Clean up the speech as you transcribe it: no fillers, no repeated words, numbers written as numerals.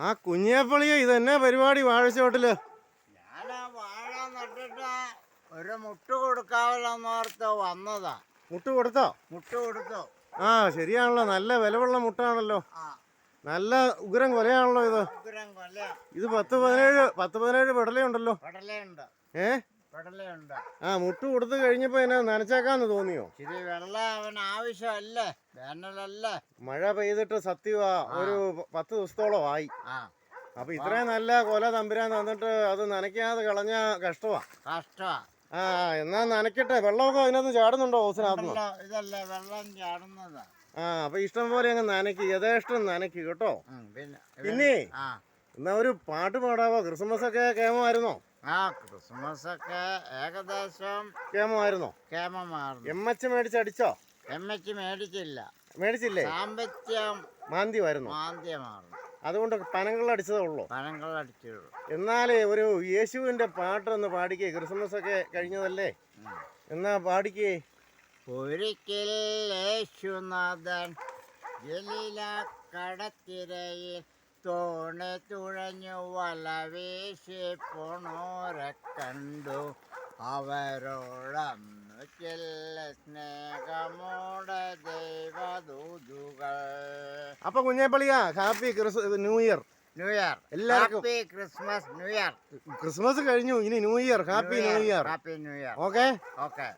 ആ കുഞ്ഞേപ്പളിയെ ഇതെന്നെ പരിപാടി വാഴച്ചോട്ടില്? ഞാൻ വാഴ നട്ടിട്ട് ഒരു മുട്ട് കൊടുക്കാവല്ലോന്നോർത്ത് വന്നതാ. മുട്ട് കൊടുത്തോ? മുട്ട് കൊടുത്തു. ആ ശരിയാണല്ലോ, നല്ല വിലവുള്ള മുട്ടാണല്ലോ. നല്ല ഉഗ്രം കൊലയാണല്ലോ ഇത്. ഇത് 10-17 പെടലയുണ്ടല്ലോ. പെടലയുണ്ട്. പെടലയുണ്ട്. ആ മുട്ട് കൊടുത്തു കഴിഞ്ഞപ്പോ എന്നെ നനച്ചേക്കാന്ന് തോന്നിയോ? ഇച്ചിരി വെള്ളം അവന് ആവശ്യമല്ലേ, വേനലല്ലേ. മഴ പെയ്തിട്ട് സത്യമാ ഒരു 10 ദിവസത്തോളം ആയി. അപ്പൊ ഇത്രയും നല്ല കൊല തമ്പുരാൻ തന്നിട്ട് അത് നനയ്ക്കാതെ കളഞ്ഞ കഷ്ടമാ. ആ എന്നാ നനയ്ക്കട്ടെ. വെള്ളമൊക്കെ അതിനകത്ത് ചാടുന്നുണ്ടോ ഹൗസിനകത്ത്? ഇതല്ല വെള്ളം ചാടുന്നതാ. ആ അപ്പൊ ഇഷ്ടം പോലെ അങ്ങ് നനയ്ക്ക്, യഥേഷ്ടം നനയ്ക്ക് കേട്ടോ. പിന്നെ എന്നാ ഒരു പാട്ട് പാടാവോ? ക്രിസ്മസ് ഒക്കെ കേമമായിരുന്നോ? ക്രിസ്മസ് ഒക്കെ ഏകദേശം കേമമായിരുന്നോ? കേമമായിരുന്നു. എമ്മച്ച് മേടിച്ചടിച്ചോ? എമ്മച്ച് മേടിച്ചില്ലേ? സാമ്പത്തികം മാന്ദ്യമായിരുന്നു. അതുകൊണ്ട് പനങ്ങളടിച്ചതേ ഉള്ളൂ. എന്നാലേ ഒരു യേശുവിന്റെ പാട്ടൊന്ന് പാടിക്കേ. ക്രിസ്മസ് ഒക്കെ കഴിഞ്ഞതല്ലേ, എന്നാ പാടിക്കേ. ഒരിക്കൽ യേശുനാഥൻ ഗലീല കടത്തിരയിൽ തോണി തുഴഞ്ഞു വല വീശി പോണോരെ കണ്ടു. അവരോടന്നു ചെല്ല സ്നേഹമോടെ ദൈവദൂതുകൾ. അപ്പൊ കുഞ്ഞേപ്പള്ളിയാ, ഹാപ്പി ന്യൂ ഇയർ. എല്ലാവർക്കും ക്രിസ്മസ് ന്യൂ ഇയർ. ക്രിസ്മസ് കഴിഞ്ഞു, ഇനി new year. Happy new year. Happy new year. Okay.